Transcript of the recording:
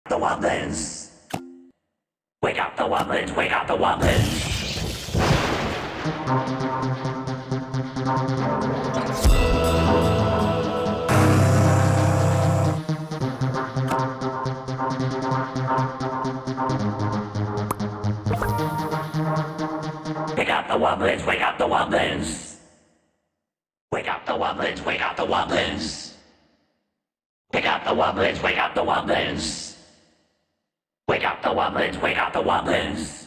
the Wobblins. Wake up the Wobblins, wake up the Wobblins. Wake up the Wobblins, wake up the Wobblins. Wake up the Wobblins, wake up the Wobblins. Wake up the Wobblins, wake up the Wobblins. Wake up the Wobblins, wake up the Wobblins.